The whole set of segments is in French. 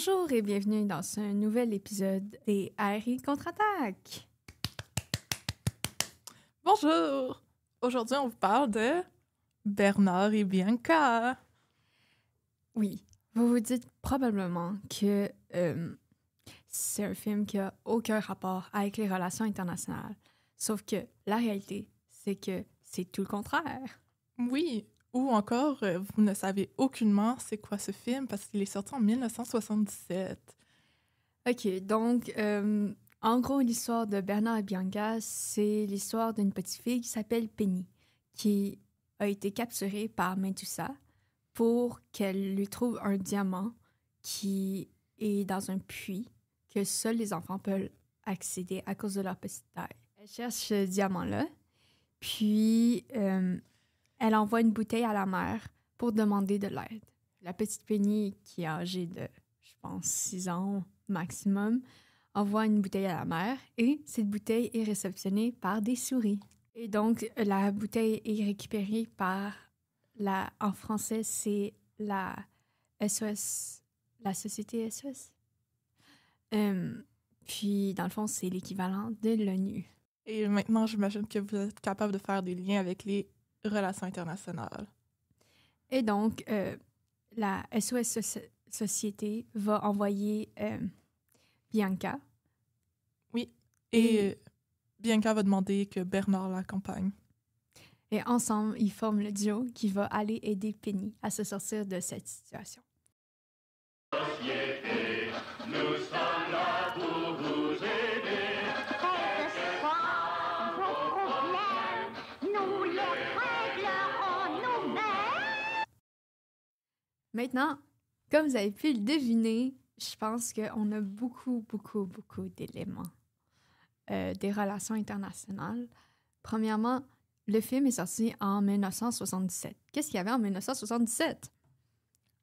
Bonjour et bienvenue dans ce nouvel épisode des Harry contre-attaque. Bonjour! Aujourd'hui, on vous parle de Bernard et Bianca. Oui, vous vous dites probablement que c'est un film qui a aucun rapport avec les relations internationales. Sauf que la réalité, c'est que c'est tout le contraire. Oui, ou encore, vous ne savez aucunement c'est quoi ce film parce qu'il est sorti en 1977. OK, donc, en gros, l'histoire de Bernard et Bianca, c'est l'histoire d'une petite fille qui s'appelle Penny, qui a été capturée par Medusa pour qu'elle lui trouve un diamant qui est dans un puits que seuls les enfants peuvent accéder à cause de leur petite taille. Elle cherche ce diamant-là, puis elle envoie une bouteille à la mère pour demander de l'aide. La petite Penny, qui est âgée de, je pense, 6 ans maximum, envoie une bouteille à la mère et cette bouteille est réceptionnée par des souris. Et donc, la bouteille est récupérée par en français, c'est la SOS, la société SOS. Puis, dans le fond, c'est l'équivalent de l'ONU. Et maintenant, j'imagine que vous êtes capable de faire des liens avec les relations internationales. Et donc, la SOS Société va envoyer Bianca. Oui, et Bianca va demander que Bernard l'accompagne. Et ensemble, ils forment le duo qui va aller aider Penny à se sortir de cette situation. Société, nous sommes là pour vous aider. Quels que soient vos problèmes, nous les réglerons nous-mêmes. Maintenant, comme vous avez pu le deviner, je pense qu'on a beaucoup d'éléments des relations internationales. Premièrement, le film est sorti en 1977. Qu'est-ce qu'il y avait en 1977?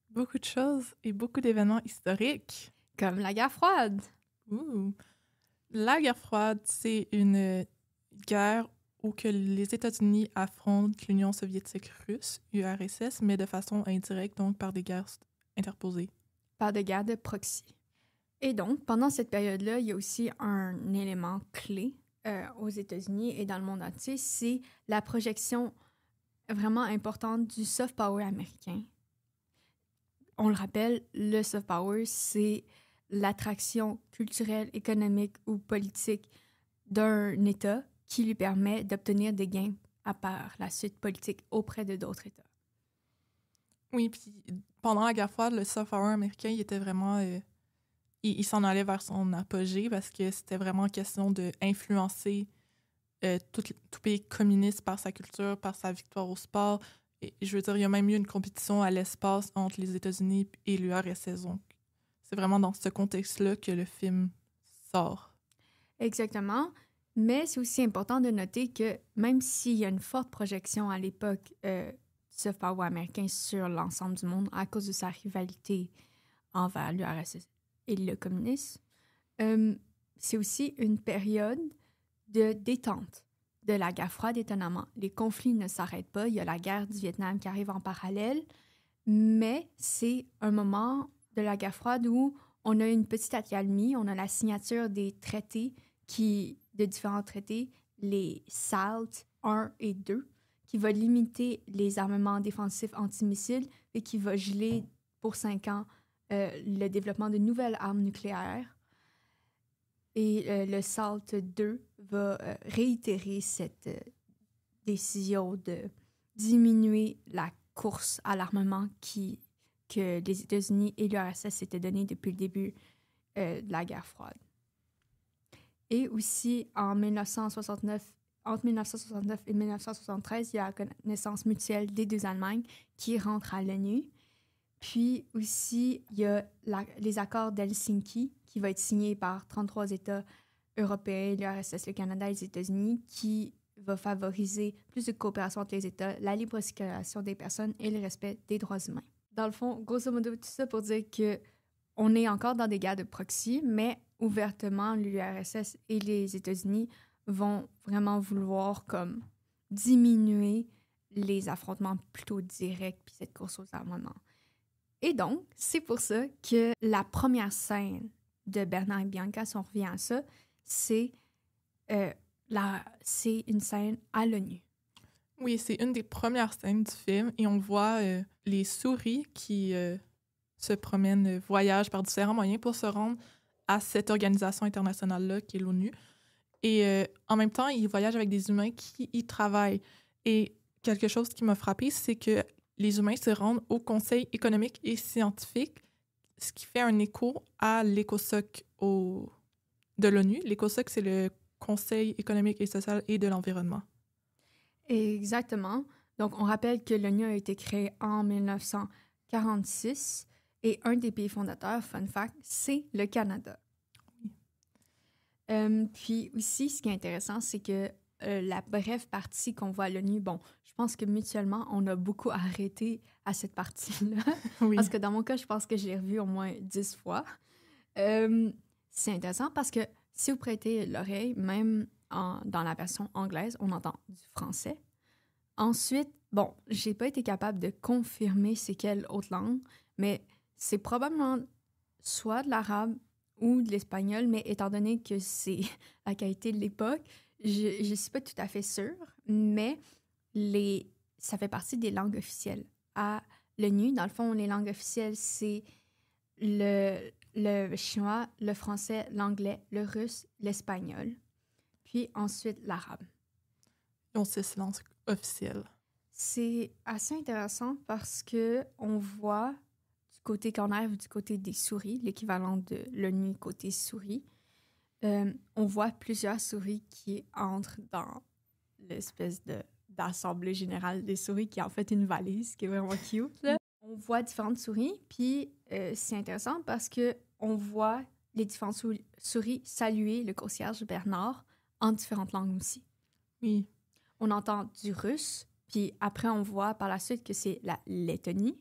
Beaucoup de choses et beaucoup d'événements historiques. Comme la guerre froide. Ouh. La guerre froide, c'est une guerre où que les États-Unis affrontent l'Union soviétique russe, URSS, mais de façon indirecte, donc par des guerres interposées. Par des guerres de proxy. Et donc, pendant cette période-là, il y a aussi un élément clé aux États-Unis et dans le monde entier, c'est la projection vraiment importante du soft power américain. On le rappelle, le soft power, c'est l'attraction culturelle, économique ou politique d'un État qui lui permet d'obtenir des gains à part la suite politique auprès de d'autres États. Oui, puis pendant la guerre froide, le soft power américain, il était vraiment... il s'en allait vers son apogée parce que c'était vraiment question d'influencer tout pays communiste par sa culture, par sa victoire au sport. Et je veux dire, il y a même eu une compétition à l'espace entre les États-Unis et l'URSS. Donc, c'est vraiment dans ce contexte-là que le film sort. Exactement. Mais c'est aussi important de noter que même s'il y a une forte projection à l'époque du soft power américain sur l'ensemble du monde à cause de sa rivalité envers l'URSS et le communisme, c'est aussi une période de détente de la guerre froide, étonnamment. Les conflits ne s'arrêtent pas. Il y a la guerre du Vietnam qui arrive en parallèle, mais c'est un moment de la guerre froide où on a une petite accalmie, on a la signature des traités de différents traités, les SALT 1 et 2, qui va limiter les armements défensifs antimissiles et qui va geler pour 5 ans le développement de nouvelles armes nucléaires. Et le SALT 2 va réitérer cette décision de diminuer la course à l'armement que les États-Unis et l'URSS s'étaient donné depuis le début de la guerre froide. Et aussi, entre 1969 et 1973, il y a la connaissance mutuelle des deux Allemagnes qui rentrent à l'ONU. Puis aussi, il y a les accords d'Helsinki qui va être signé par 33 États européens, l'URSS, le Canada et les États-Unis, qui va favoriser plus de coopération entre les États, la libre circulation des personnes et le respect des droits humains. Dans le fond, grosso modo, tout ça pour dire qu'on est encore dans des guerres de proxy, mais ouvertement, l'URSS et les États-Unis vont vraiment vouloir comme diminuer les affrontements plutôt directs puis cette course aux armements. Et donc, c'est pour ça que la première scène de Bernard et Bianca, si on revient à ça, c'est une scène à l'ONU. Oui, c'est une des premières scènes du film et on voit les souris qui se promènent, voyagent par différents moyens pour se rendre à cette organisation internationale-là qui est l'ONU. Et en même temps, ils voyagent avec des humains qui y travaillent. Et quelque chose qui m'a frappée, c'est que les humains se rendent au Conseil économique et scientifique, ce qui fait un écho à l'ECOSOC de l'ONU. L'ECOSOC, c'est le Conseil économique et social et de l'environnement. Exactement. Donc, on rappelle que l'ONU a été créée en 1946 et un des pays fondateurs, fun fact, c'est le Canada. Puis aussi, ce qui est intéressant, c'est que la brève partie qu'on voit à l'ONU, bon, je pense que mutuellement, on a beaucoup arrêté à cette partie-là. Oui. Parce que dans mon cas, je pense que je l'ai revue au moins 10 fois. C'est intéressant parce que si vous prêtez l'oreille, même dans la version anglaise, on entend du français. Ensuite, bon, j'ai pas été capable de confirmer c'est quelle autre langue, mais c'est probablement soit de l'arabe ou de l'espagnol, mais étant donné que c'est la qualité de l'époque, je suis pas tout à fait sûre, mais ça fait partie des langues officielles. À l'ONU, dans le fond, les langues officielles, c'est le chinois, le français, l'anglais, le russe, l'espagnol, puis ensuite l'arabe. Ils ont 6 langues officielles. C'est assez intéressant parce que on voit du côté corner, du côté des souris, l'équivalent de l'ONU côté souris, on voit plusieurs souris qui entrent dans l'espèce d'assemblée générale des souris qui est en fait une valise, qui est vraiment cute. Là. On voit différentes souris, puis c'est intéressant parce que on voit les différentes souris saluer le concierge Bernard en différentes langues aussi. Oui. On entend du russe, puis après, on voit par la suite que c'est la Lettonie.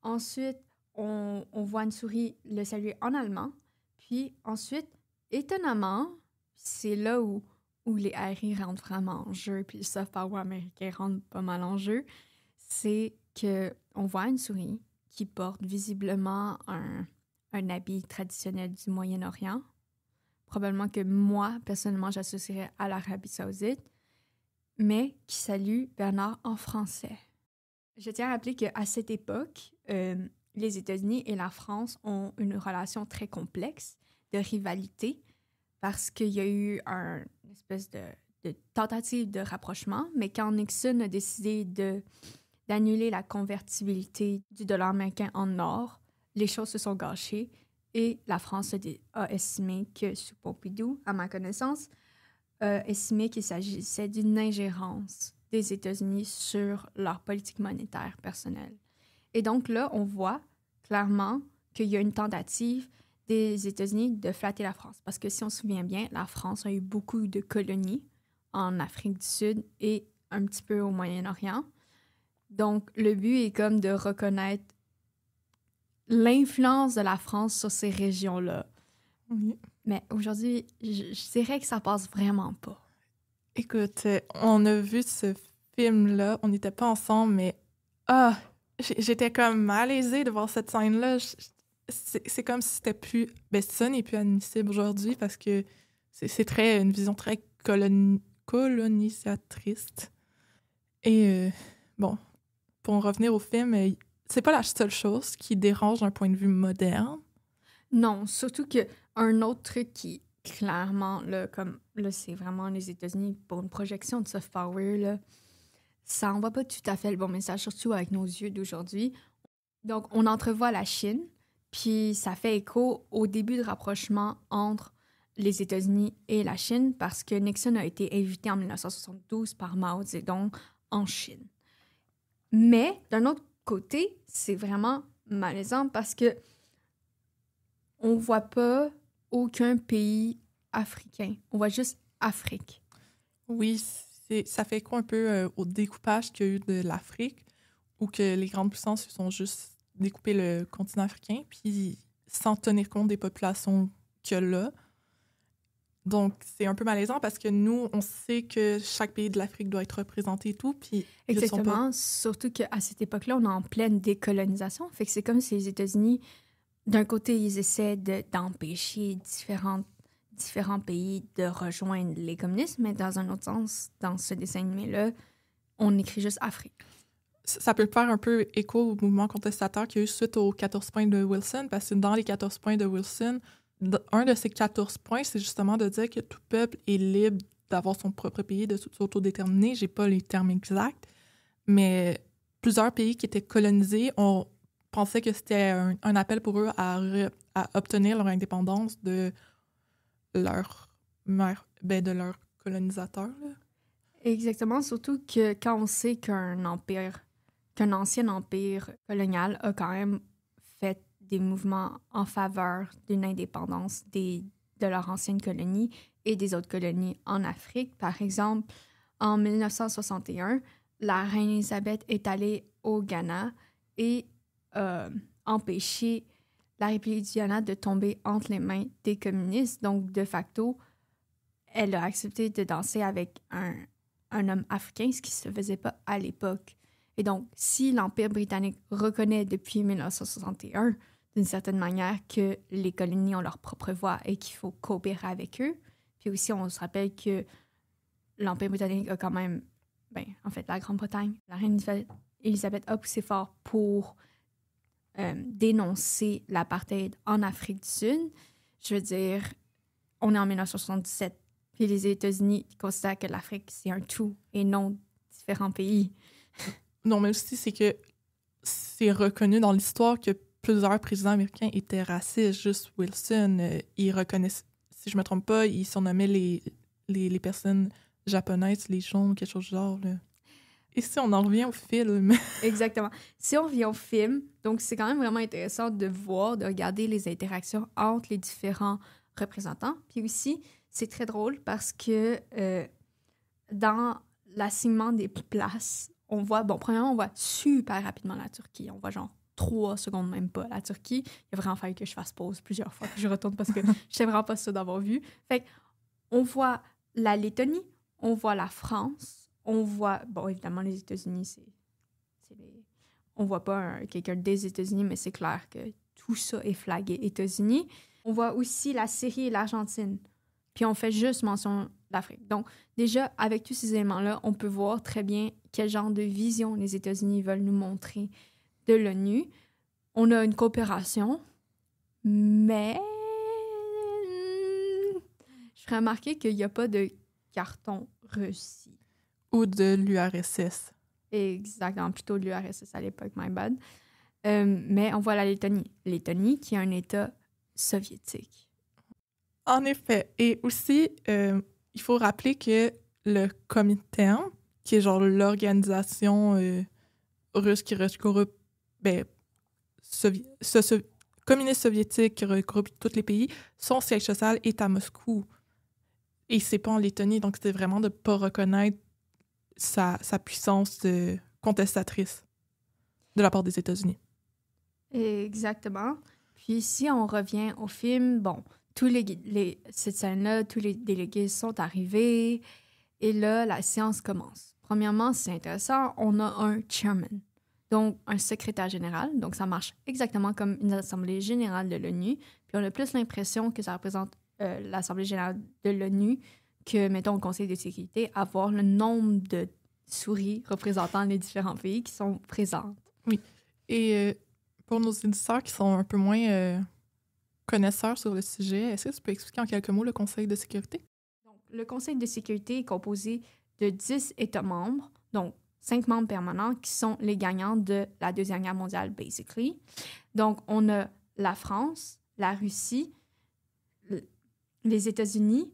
Ensuite, on voit une souris le saluer en allemand. Puis ensuite, étonnamment, c'est là où les RI rentrent vraiment en jeu, puis le soft power américain rentre pas mal en jeu, c'est qu'on voit une souris qui porte visiblement un habit traditionnel du Moyen-Orient. Probablement que moi, personnellement, j'associerais à l'Arabie saoudite, mais qui salue Bernard en français. Je tiens à rappeler qu'à cette époque, les États-Unis et la France ont une relation très complexe de rivalité parce qu'il y a eu une espèce de tentative de rapprochement, mais quand Nixon a décidé d'annuler la convertibilité du dollar américain en or, les choses se sont gâchées et la France a estimé que, sous Pompidou, à ma connaissance, estimé qu'il s'agissait d'une ingérence des États-Unis sur leur politique monétaire personnelle. Et donc là, on voit clairement qu'il y a une tentative des États-Unis de flatter la France. Parce que si on se souvient bien, la France a eu beaucoup de colonies en Afrique du Sud et un petit peu au Moyen-Orient. Donc, le but est comme de reconnaître l'influence de la France sur ces régions-là. Oui. Mais aujourd'hui, je dirais que ça passe vraiment pas. Écoute, on a vu ce film-là, on n'était pas ensemble, mais j'étais comme malaisée de voir cette scène-là. C'est comme si c'était plus... Ben, ça n'est plus admissible aujourd'hui parce que c'est une vision très colonisatrice. Et bon, pour en revenir au film, c'est pas la seule chose qui dérange d'un point de vue moderne. Non, surtout qu'un autre truc qui, clairement, là, comme là, c'est vraiment les États-Unis pour une projection de soft power, là, ça envoie pas tout à fait le bon message, surtout avec nos yeux d'aujourd'hui. Donc, on entrevoit la Chine, puis ça fait écho au début de rapprochement entre les États-Unis et la Chine parce que Nixon a été invité en 1972 par Mao Zedong en Chine. Mais, d'un autre côté, c'est vraiment malaisant parce que on voit pas aucun pays africain. On voit juste Afrique. Oui, ça fait quoi un peu au découpage qu'il y a eu de l'Afrique, où que les grandes puissances se sont juste découpé le continent africain, puis sans tenir compte des populations qu'il y a là. Donc, c'est un peu malaisant parce que nous, on sait que chaque pays de l'Afrique doit être représenté et tout, puis ils le sont pas. Exactement. Surtout qu'à cette époque-là, on est en pleine décolonisation. Fait que c'est comme si les États-Unis, d'un côté, ils essaient d'empêcher différents pays de rejoindre les communistes, mais dans un autre sens, dans ce dessin animé-là, on écrit juste Afrique. Ça peut faire un peu écho au mouvement contestataire qu'il y a eu suite aux 14 points de Wilson, parce que dans les 14 points de Wilson, un de ces 14 points, c'est justement de dire que tout peuple est libre d'avoir son propre pays, de s'autodéterminer. J'ai pas les termes exacts, mais plusieurs pays qui étaient colonisés, on pensait que c'était un appel pour eux à obtenir leur indépendance de leur de leur colonisateur. Là. Exactement, surtout que quand on sait qu'un ancien empire colonial a quand même fait des mouvements en faveur d'une indépendance de leur ancienne colonie et des autres colonies en Afrique. Par exemple, en 1961, la reine Elisabeth est allée au Ghana et empêché la République du Ghana de tomber entre les mains des communistes. Donc, de facto, elle a accepté de danser avec un homme africain, ce qui ne se faisait pas à l'époque. Et donc, si l'Empire britannique reconnaît depuis 1961, d'une certaine manière, que les colonies ont leur propre voix et qu'il faut coopérer avec eux, puis aussi, on se rappelle que l'Empire britannique a quand même, en fait, la Grande-Bretagne, la reine Elisabeth a poussé fort pour dénoncer l'apartheid en Afrique du Sud. Je veux dire, on est en 1977, puis les États-Unis considèrent que l'Afrique, c'est un tout et non différents pays. Non, mais aussi, c'est que c'est reconnu dans l'histoire que plusieurs présidents américains étaient racistes. Juste Wilson, ils reconnaissent, si je me trompe pas, ils surnommaient les personnes japonaises, les jaunes, quelque chose du genre. Là. Et si on en revient au film? Exactement. Si on revient au film, donc c'est quand même vraiment intéressant de regarder les interactions entre les différents représentants. Puis aussi, c'est très drôle parce que dans l'assignement des places, on voit, premièrement, on voit super rapidement la Turquie. On voit genre 3 secondes, même pas, la Turquie. Il a vraiment fallu que je fasse pause plusieurs fois, que je retourne parce que je sais vraiment pas sûre d'avoir vu. Fait on voit la Lettonie, on voit la France, on voit, évidemment, les États-Unis, on voit pas quelqu'un des États-Unis, mais c'est clair que tout ça est flagué États-Unis. On voit aussi la Syrie et l'Argentine. Puis on fait juste mention d'Afrique. Donc, déjà, avec tous ces éléments-là, on peut voir très bien quel genre de vision les États-Unis veulent nous montrer de l'ONU. On a une coopération, mais je ferais remarquer qu'il n'y a pas de carton Russie. Ou de l'URSS. Exactement, plutôt de l'URSS à l'époque, my bad. Mais on voit la Lettonie. Lettonie qui est un État soviétique. En effet. Et aussi, il faut rappeler que le Comintern, qui est genre l'organisation russe qui regroupe communiste soviétique qui regroupe tous les pays, son siège social est à Moscou. Et c'est pas en Lettonie, donc c'est vraiment de ne pas reconnaître sa puissance contestatrice de la part des États-Unis. Exactement. Puis si on revient au film, cette scène-là, tous les délégués sont arrivés et là, la séance commence. Premièrement, c'est intéressant, on a un chairman, donc un secrétaire général. Donc, ça marche exactement comme une assemblée générale de l'ONU. Puis on a plus l'impression que ça représente l'assemblée générale de l'ONU que, mettons, au Conseil de sécurité, avoir le nombre de souris représentant les différents pays qui sont présentes. Oui. Et pour nos éditeurs qui sont un peu moins connaisseurs sur le sujet, est-ce que tu peux expliquer en quelques mots le Conseil de sécurité? Donc, le Conseil de sécurité est composé de 10 États membres, donc 5 membres permanents qui sont les gagnants de la Deuxième Guerre mondiale, basically. Donc, on a la France, la Russie, les États-Unis,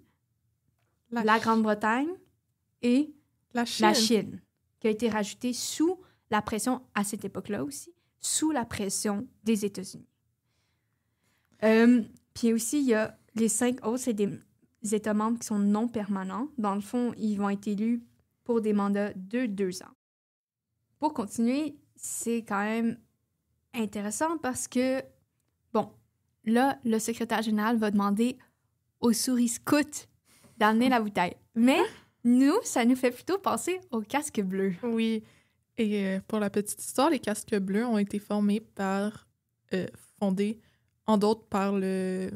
la Grande-Bretagne et la Chine, qui a été rajoutée sous la pression, à cette époque-là aussi, sous la pression des États-Unis. Puis aussi, il y a les 5 autres, c'est des États membres qui sont non permanents. Dans le fond, ils vont être élus pour des mandats de 2 ans. Pour continuer, c'est quand même intéressant parce que, là, le secrétaire général va demander aux souris scouts d'amener la bouteille. Mais nous, ça nous fait plutôt penser au casque bleu. Oui. Et pour la petite histoire, les casques bleus ont été fondés, en d'autres, par le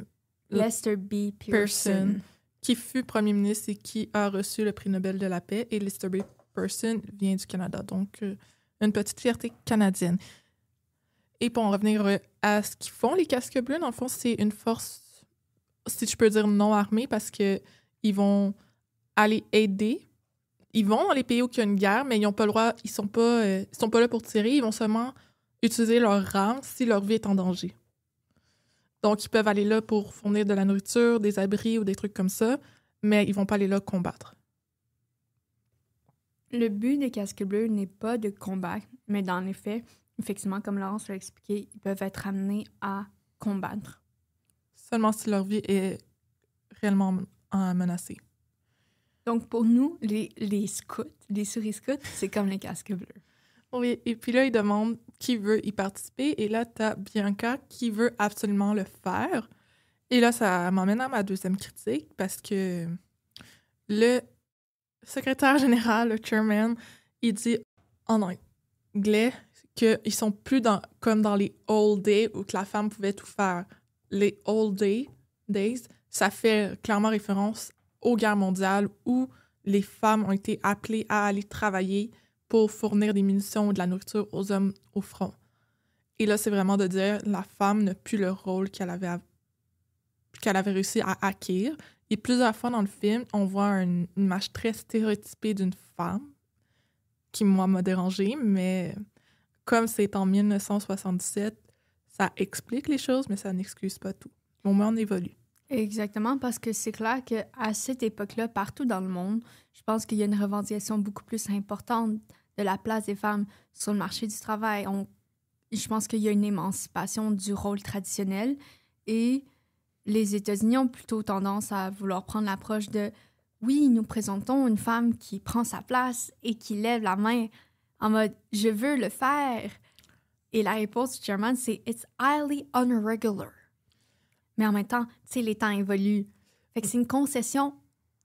Lester B. Pearson. qui fut premier ministre et qui a reçu le prix Nobel de la paix. Et Lester B. Pearson vient du Canada. Donc, une petite fierté canadienne. Et pour en revenir à ce qu'ils font, les casques bleus, dans le fond, c'est une force, si je peux dire, non armée, parce que ils vont aller aider. Ils vont dans les pays où il y a une guerre, mais ils n'ont pas le droit, ils sont pas là pour tirer. Ils vont seulement utiliser leur arme si leur vie est en danger. Donc, ils peuvent aller là pour fournir de la nourriture, des abris ou des trucs comme ça, mais ils vont pas aller là combattre. Le but des casques bleus n'est pas de combattre, mais dans les faits, effectivement, comme Laurence l'a expliqué, ils peuvent être amenés à combattre. Seulement si leur vie est réellement menacée. Donc, pour nous, les scouts, les souris scouts, c'est comme les casques bleus. Oui, et puis là, ils demandent qui veut y participer. Et là, t'as Bianca qui veut absolument le faire. Et là, ça m'emmène à ma deuxième critique parce que le secrétaire général, le chairman, il dit en anglais qu'ils sont plus comme dans les old days où que la femme pouvait tout faire. Les old days, ça fait clairement référence aux guerres mondiales où les femmes ont été appelées à aller travailler pour fournir des munitions ou de la nourriture aux hommes au front. Et là, c'est vraiment de dire la femme n'a plus le rôle qu'elle avait réussi à acquérir. Et plusieurs fois dans le film, on voit une image très stéréotypée d'une femme qui, moi, m'a dérangée, mais comme c'est en 1977, ça explique les choses, mais ça n'excuse pas tout. Au moins, on évolue. Exactement, parce que c'est clair qu'à cette époque-là, partout dans le monde, je pense qu'il y a une revendication beaucoup plus importante de la place des femmes sur le marché du travail. Je pense qu'il y a une émancipation du rôle traditionnel et les États-Unis ont plutôt tendance à vouloir prendre l'approche de « oui, nous présentons une femme qui prend sa place et qui lève la main en mode « je veux le faire ». Et la réponse du chairman, c'est « it's highly unregular ». Mais en même temps, tu sais, les temps évoluent. Fait que c'est une concession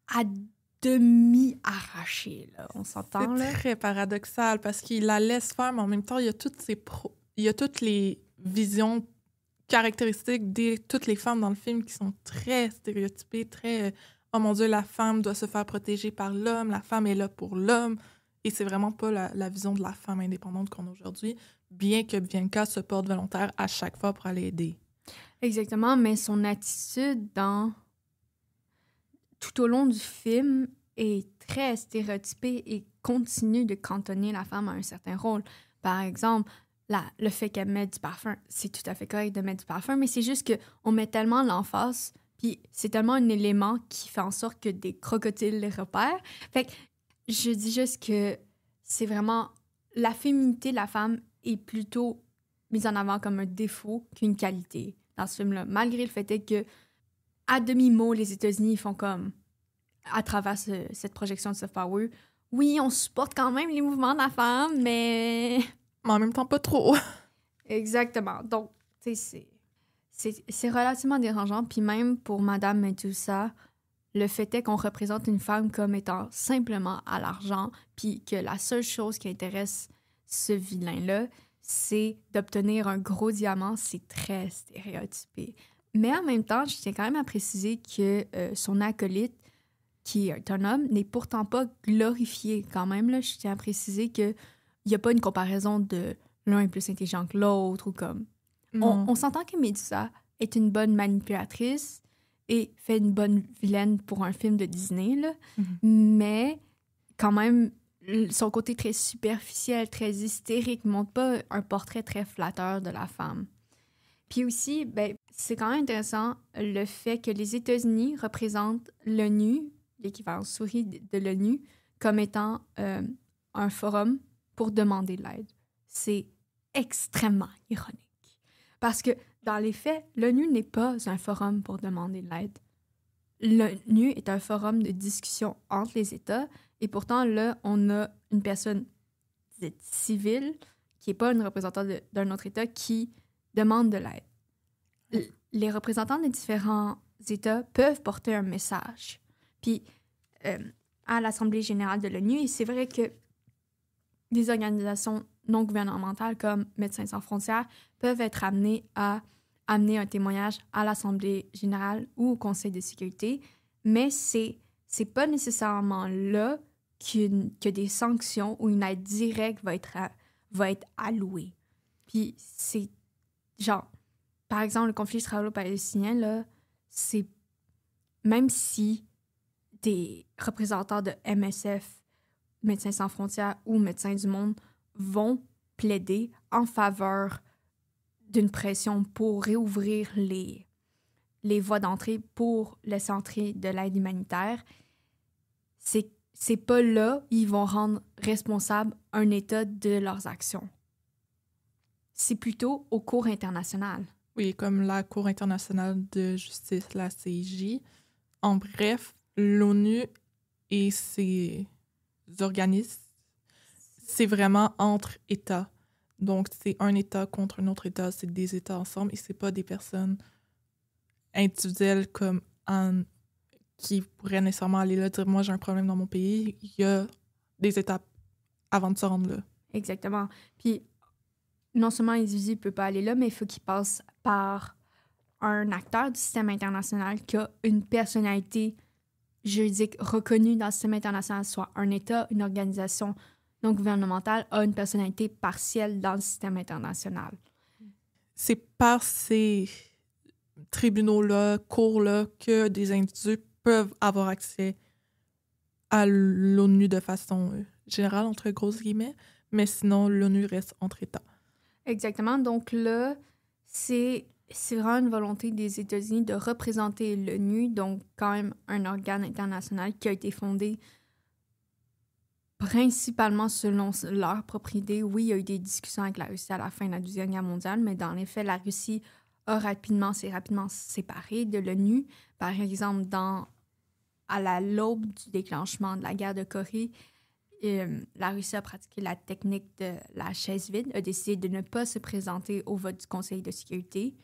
à demi arrachée, là. On s'entend, là? C'est très paradoxal parce qu'il la laisse faire, mais en même temps, il y a toutes les visions caractéristiques de toutes les femmes dans le film qui sont très stéréotypées, très « oh mon Dieu, la femme doit se faire protéger par l'homme, la femme est là pour l'homme ». Et c'est vraiment pas la vision de la femme indépendante qu'on a aujourd'hui, bien que Bianca se porte volontaire à chaque fois pour aller aider. Exactement, mais son attitude tout au long du film est très stéréotypée et continue de cantonner la femme à un certain rôle. Par exemple, le fait qu'elle mette du parfum, c'est tout à fait correct de mettre du parfum, mais c'est juste qu'on met tellement l'emphase, puis c'est tellement un élément qui fait en sorte que des crocodiles les repèrent. Fait que je dis juste que c'est vraiment... La féminité de la femme est plutôt mise en avant comme un défaut qu'une qualité dans ce film-là, malgré le fait que, à demi-mot, les États-Unis font comme, à travers cette projection de soft power, oui, on supporte quand même les mouvements de la femme, mais... Mais en même temps, pas trop. Exactement. Donc, tu sais, c'est relativement dérangeant. Puis même pour Madame Medusa, le fait est qu'on représente une femme comme étant simplement à l'argent, puis que la seule chose qui intéresse ce vilain-là, c'est d'obtenir un gros diamant. C'est très stéréotypé. Mais en même temps, je tiens quand même à préciser que son acolyte, qui est un homme, n'est pourtant pas glorifié quand même. Là. Je tiens à préciser qu'il n'y a pas une comparaison de l'un est plus intelligent que l'autre ou comme... On s'entend que Medusa est une bonne manipulatrice et fait une bonne vilaine pour un film de Disney, là. Mais quand même, son côté très superficiel, très hystérique, ne montre pas un portrait très flatteur de la femme. Puis aussi, ben, c'est quand même intéressant le fait que les États-Unis représentent l'ONU, l'équivalent souris de l'ONU, comme étant un forum pour demander de l'aide. C'est extrêmement ironique. Parce que, dans les faits, l'ONU n'est pas un forum pour demander de l'aide. L'ONU est un forum de discussion entre les États, et pourtant, là, on a une personne dite civile, qui n'est pas une représentante d'un autre État, qui demande de l'aide. Les représentants des différents États peuvent porter un message. puis à l'Assemblée générale de l'ONU. Et c'est vrai que des organisations non gouvernementales comme Médecins sans frontières peuvent être amenées à amener un témoignage à l'Assemblée générale ou au Conseil de sécurité, mais c'est pas nécessairement là que des sanctions ou une aide directe va être allouée. Puis c'est genre, par exemple, le conflit israélo-palestinien, là, c'est même si des représentants de MSF, Médecins sans frontières ou Médecins du monde vont plaider en faveur d'une pression pour réouvrir les voies d'entrée pour laisser entrer de l'aide humanitaire, c'est pas là ils vont rendre responsable un État de leurs actions. C'est plutôt aux cours internationales. Oui, comme la Cour internationale de justice, la CIJ. En bref, l'ONU et ses organismes, c'est vraiment entre États. Donc, c'est un État contre un autre État, c'est des États ensemble et c'est pas des personnes individuelles comme Anne qui pourraient nécessairement aller là dire « Moi, j'ai un problème dans mon pays ». Il y a des étapes avant de se rendre là. Exactement. Puis, non seulement l'individu ne peut pas aller là, mais il faut qu'il passe par un acteur du système international qui a une personnalité juridique reconnue dans le système international, soit un État, une organisation non gouvernementale, a une personnalité partielle dans le système international. C'est par ces tribunaux-là, cours-là, que des individus peuvent avoir accès à l'ONU de façon générale, entre grosses guillemets, mais sinon, l'ONU reste entre États. Exactement. Donc là, c'est vraiment une volonté des États-Unis de représenter l'ONU, donc quand même un organe international qui a été fondé principalement selon leur propre idée. Oui, il y a eu des discussions avec la Russie à la fin de la Deuxième Guerre mondiale, mais dans les faits, la Russie s'est rapidement séparée de l'ONU. Par exemple, à l'aube du déclenchement de la guerre de Corée, la Russie a pratiqué la technique de la chaise vide, a décidé de ne pas se présenter au vote du Conseil de sécurité.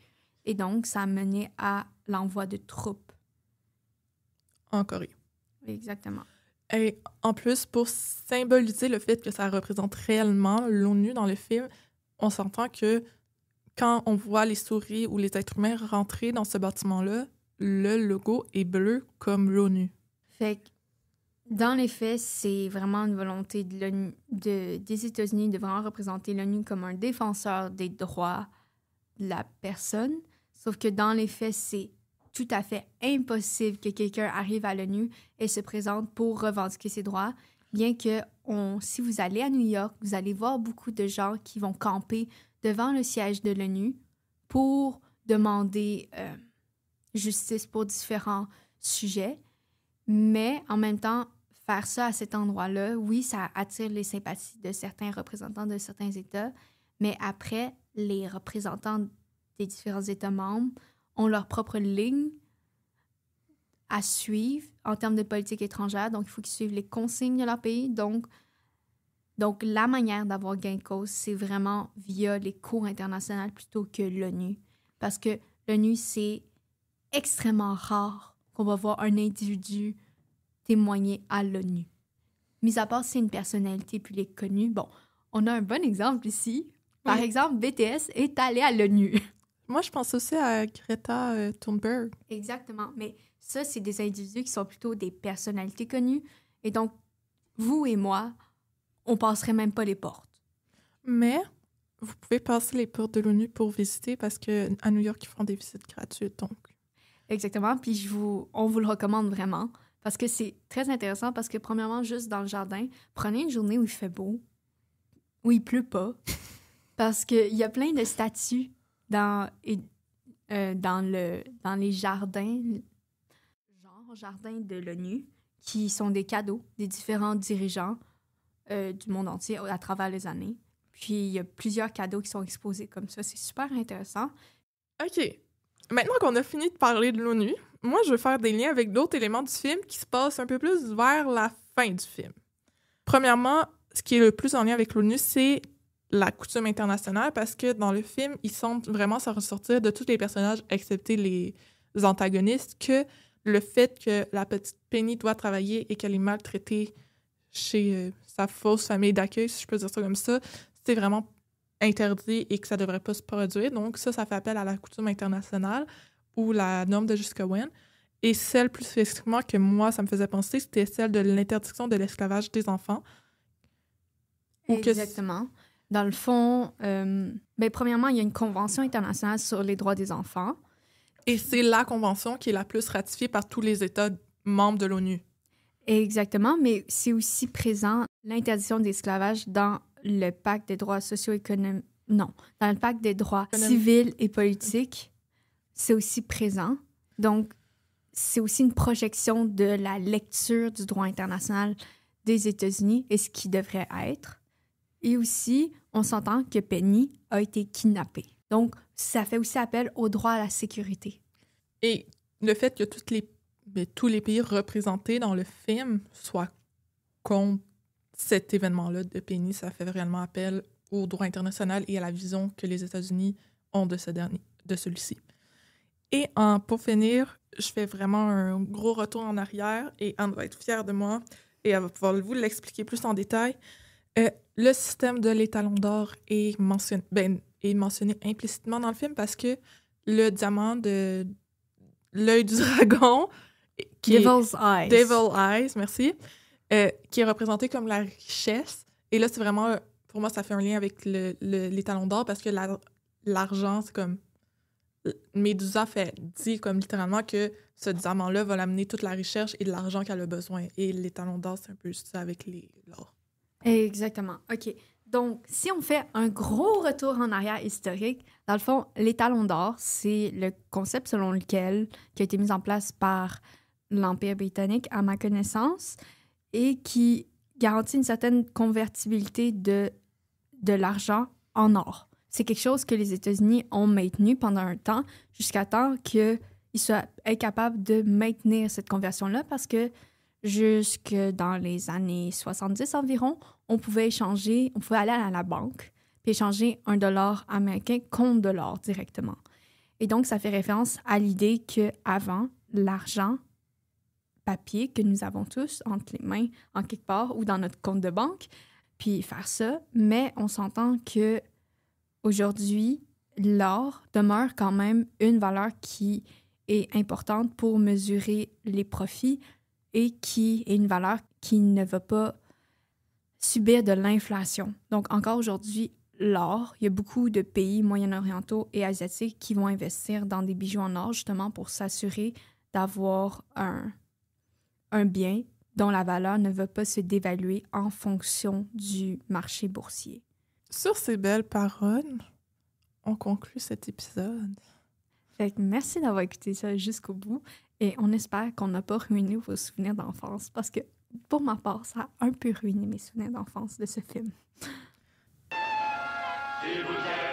Et donc, ça a mené à l'envoi de troupes. En Corée. Exactement. Et en plus, pour symboliser le fait que ça représente réellement l'ONU dans le film, on s'entend que quand on voit les souris ou les êtres humains rentrer dans ce bâtiment-là, le logo est bleu comme l'ONU. Fait que, dans les faits, c'est vraiment une volonté des États-Unis de vraiment représenter l'ONU comme un défenseur des droits de la personne. Sauf que dans les faits, c'est tout à fait impossible que quelqu'un arrive à l'ONU et se présente pour revendiquer ses droits, bien que si vous allez à New York, vous allez voir beaucoup de gens qui vont camper devant le siège de l'ONU pour demander justice pour différents sujets. Mais en même temps, faire ça à cet endroit-là, oui, ça attire les sympathies de certains représentants de certains États, mais après, les représentants des différents États membres ont leur propre ligne à suivre en termes de politique étrangère. Donc, il faut qu'ils suivent les consignes de leur pays. Donc la manière d'avoir gain de cause, c'est vraiment via les cours internationales plutôt que l'ONU. Parce que l'ONU, c'est extrêmement rare qu'on va voir un individu témoigner à l'ONU. Mis à part si c'est une personnalité publique connue. Bon, on a un bon exemple ici. Par exemple, BTS est allé à l'ONU. Moi, je pense aussi à Greta Thunberg. Exactement. Mais ça, c'est des individus qui sont plutôt des personnalités connues. Et donc, vous et moi, on passerait même pas les portes. Mais vous pouvez passer les portes de l'ONU pour visiter parce qu'à New York, ils font des visites gratuites. Donc. Exactement. Puis on vous le recommande vraiment parce que c'est très intéressant parce que, premièrement, juste dans le jardin, prenez une journée où il fait beau, où il pleut pas, parce qu'il y a plein de statues dans les jardins, genre jardins de l'ONU, qui sont des cadeaux des différents dirigeants du monde entier à travers les années. Puis, il y a plusieurs cadeaux qui sont exposés comme ça. C'est super intéressant. OK. Maintenant qu'on a fini de parler de l'ONU, moi, je veux faire des liens avec d'autres éléments du film qui se passent un peu plus vers la fin du film. Premièrement, ce qui est le plus en lien avec l'ONU, c'est la coutume internationale parce que dans le film, ils semblent vraiment se ressortir de tous les personnages, excepté les antagonistes, que le fait que la petite Penny doit travailler et qu'elle est maltraitée chez sa fausse famille d'accueil, si je peux dire ça comme ça, c'est vraiment interdit et que ça ne devrait pas se produire. Donc ça fait appel à la coutume internationale ou la norme de Jessica Wen. Et celle plus spécifiquement que moi, ça me faisait penser, c'était celle de l'interdiction de l'esclavage des enfants. Exactement. Dans le fond, premièrement, il y a une convention internationale sur les droits des enfants. Et c'est la convention qui est la plus ratifiée par tous les États membres de l'ONU. Exactement, mais c'est aussi présent l'interdiction de l'esclavage dans le pacte des droits socio-économiques. Non, dans le pacte des droits civils et politiques, c'est aussi présent. Donc, c'est aussi une projection de la lecture du droit international des États-Unis et ce qui devrait être. Et aussi, on s'entend que Penny a été kidnappée. Donc, ça fait aussi appel au droit à la sécurité. Et le fait que tous les pays représentés dans le film soient contre cet événement-là de Penny, ça fait réellement appel au droit international et à la vision que les États-Unis ont de celui-ci. Et pour finir, je fais vraiment un gros retour en arrière et Anne va être fière de moi et elle va pouvoir vous l'expliquer plus en détail. Le système de l'étalon d'or est mentionné implicitement dans le film parce que le diamant de l'œil du dragon, Devil's Eyes. Devil Eyes, merci, qui est représenté comme la richesse. Et là, c'est vraiment, pour moi, ça fait un lien avec l'étalon d'or parce que l'argent, c'est comme... Médusa dit comme littéralement que ce diamant-là va l'amener toute la richesse et de l'argent qu'elle a besoin. Et l'étalon d'or, c'est un peu ça avec l'or. Exactement. OK. Donc, si on fait un gros retour en arrière historique, dans le fond, l'étalon d'or, c'est le concept selon lequel qui a été mis en place par l'Empire britannique, à ma connaissance, et qui garantit une certaine convertibilité de l'argent en or. C'est quelque chose que les États-Unis ont maintenu pendant un temps, jusqu'à temps qu'ils soient incapables de maintenir cette conversion-là, parce que jusque dans les années 70 environ, on pouvait aller à la banque puis échanger $1 américain contre de l'or directement. Et donc, ça fait référence à l'idée qu'avant, l'argent papier que nous avons tous entre les mains, en quelque part, ou dans notre compte de banque, puis faire ça, mais on s'entend que aujourd'hui, l'or demeure quand même une valeur qui est importante pour mesurer les profits et qui est une valeur qui ne va pas subir de l'inflation. Donc, encore aujourd'hui, l'or, il y a beaucoup de pays moyen-orientaux et asiatiques qui vont investir dans des bijoux en or justement pour s'assurer d'avoir un bien dont la valeur ne va pas se dévaluer en fonction du marché boursier. Sur ces belles paroles, on conclut cet épisode. Fait que merci d'avoir écouté ça jusqu'au bout et on espère qu'on n'a pas ruiné vos souvenirs d'enfance parce que pour ma part, ça a un peu ruiné mes souvenirs d'enfance de ce film. Si vous êtes